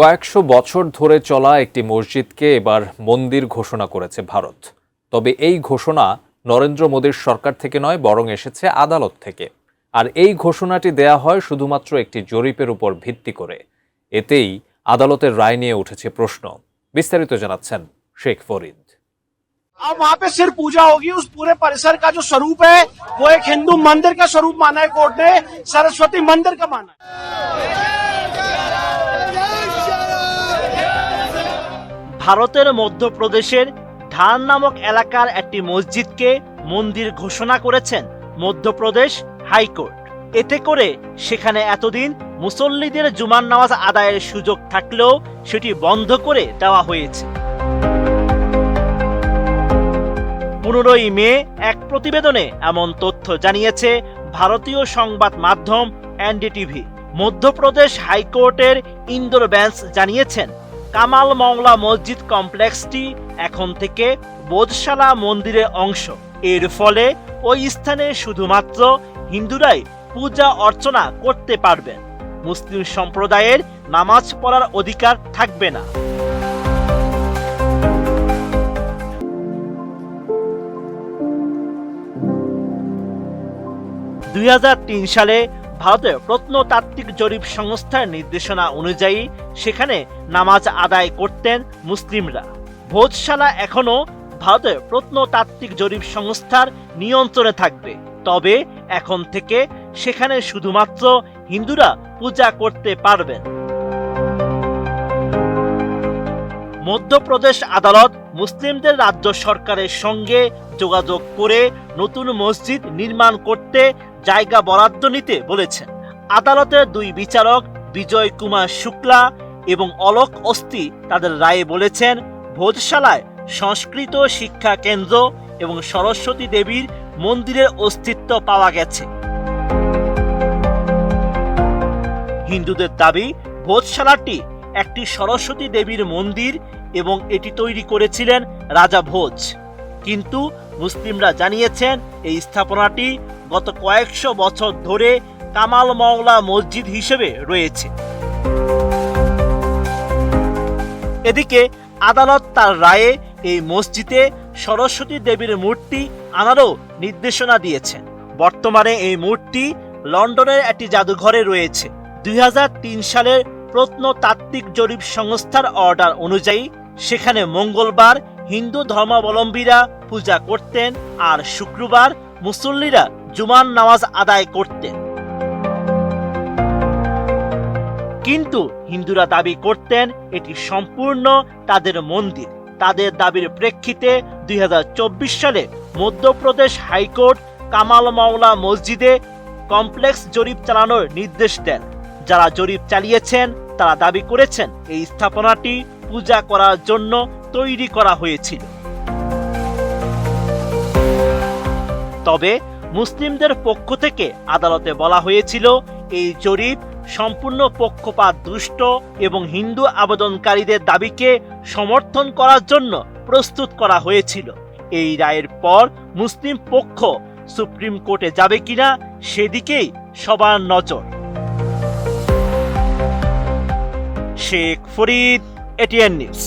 কয়েকশো বছর ধরে চলা একটি মসজিদকে এবার মন্দির ঘোষণা করেছে ভারত। তবে এই ঘোষণা নরেন্দ্র মোদীর সরকার থেকে নয়, বরং এসেছে আদালত থেকে। আর এই ঘোষণাটি দেয়া হয় শুধুমাত্র একটি জরিপের উপর ভিত্তি করে। এতেই আদালতের রায় নিয়ে উঠেছে প্রশ্ন। বিস্তারিত জানাচ্ছেন শেখ ফরিদ। अब वहाँ पे सिर्फ पूजा होगी। उस पूरे परिसर का जो स्वरूप है वो एक हिंदू मंदिर का स्वरूप माना है कोर्ट ने, सरस्वती मंदिर का माना है। ভারতের মধ্যপ্রদেশের ধান নামক এলাকার একটি মসজিদকে মন্দির ঘোষণা করেছেন মধ্যপ্রদেশ হাইকোর্ট। এতে করে সেখানে এতদিন মুসল্লিদের জুমার নামাজ আদায়ের সুযোগ থাকলেও সেটি বন্ধ করে দেওয়া হয়েছে। 15 মে এক প্রতিবেদনে এমন তথ্য জানিয়েছে ভারতীয় সংবাদ মাধ্যম এনডিটিভি। মধ্যপ্রদেশ হাইকোর্টের ইন্দোর বেঞ্চ জানিয়েছেন, কামাল মওলা মসজিদ কমপ্লেক্সটি এখন থেকে বোধশালা মন্দিরের অংশ। এর ফলে ওই স্থানে শুধুমাত্র হিন্দুরাই পূজা অর্চনা করতে পারবেন। মুসলিম সম্প্রদায়ের নামাজ পড়ার অধিকার থাকবে না। সালে ভারতের প্রত্নতাত্ত্বিক জরিপ সংস্থার নির্দেশনা অনুযায়ী সেখানে নামাজ আদায় করতেন মুসলিমরা। ভোজশালা এখনো ভারতের প্রত্নতাত্ত্বিক জরিপ সংস্থার নিয়ন্ত্রণে থাকবে। তবে এখন থেকে সেখানে শুধুমাত্র হিন্দুরা পূজা করতে পারবেন। মধ্যপ্রদেশ আদালত মুসলিমদের রাজ্য সরকারের সঙ্গে যোগাযোগ করে নতুন মসজিদ নির্মাণ করতে জায়গা বরাদ্দ নিতে বলেছেন। আদালতের 2 বিচারক বিজয় কুমার শুক্লা এবং অলোক অস্তি তাদের রায়ে বলেছেন, ভোজশালায় সংস্কৃত শিক্ষা কেন্দ্র এবং সরস্বতী দেবীর মন্দিরের অস্তিত্ব পাওয়া গেছে। হিন্দুদের দাবি, ভোজশালাটি একটি সরস্বতী দেবীর মন্দির এবং এটি তৈরি করেছিলেন রাজা ভোজ। কিন্তু মুসলিমরা জানিয়েছেন এই স্থাপনাটি গত কয়েকশো বছর ধরে কামাল মওলা মসজিদ হিসেবে রয়েছে। এদিকে আদালত তার রায়ে এই মসজিদে সরস্বতী দেবীর মূর্তি আনারও নির্দেশনা দিয়েছেন। বর্তমানে এই মূর্তি লন্ডনের একটি জাদুঘরে রয়েছে। 2003 সালের প্রত্নতাত্ত্বিক জরিপ সংস্থার অর্ডার অনুযায়ী সেখানে মঙ্গলবার হিন্দু ধর্মাবলম্বীরা পূজা করতেন আর শুক্রবার মুসল্লিরা জুমার নামাজ আদায় করতেন। কিন্তু হিন্দুরা দাবি করতেন এটি সম্পূর্ণ তাদের মন্দির। তাদের দাবির প্রেক্ষিতে 2024 সালে মধ্যপ্রদেশ হাইকোর্ট কামাল মওলা মসজিদে কমপ্লেক্স জরিপ চালানোর নির্দেশ দেন। যারা জরিপ চালিয়েছেন তারা দাবি করেছেন এই স্থাপনাটি পূজা করার জন্য তৈরি করা হয়েছিল। তবে মুসলিমদের পক্ষ থেকে আদালতে বলা হয়েছিল এই জরিপ সম্পূর্ণ পক্ষপাত দুষ্ট এবং হিন্দু আবেদনকারীদের দাবিকে সমর্থন করার জন্য প্রস্তুত করা হয়েছিল। এই রায়ের পর মুসলিম পক্ষ সুপ্রিম কোর্টে যাবে কিনা সেদিকেই সবার নজর। Sheikh Farid, ATN news.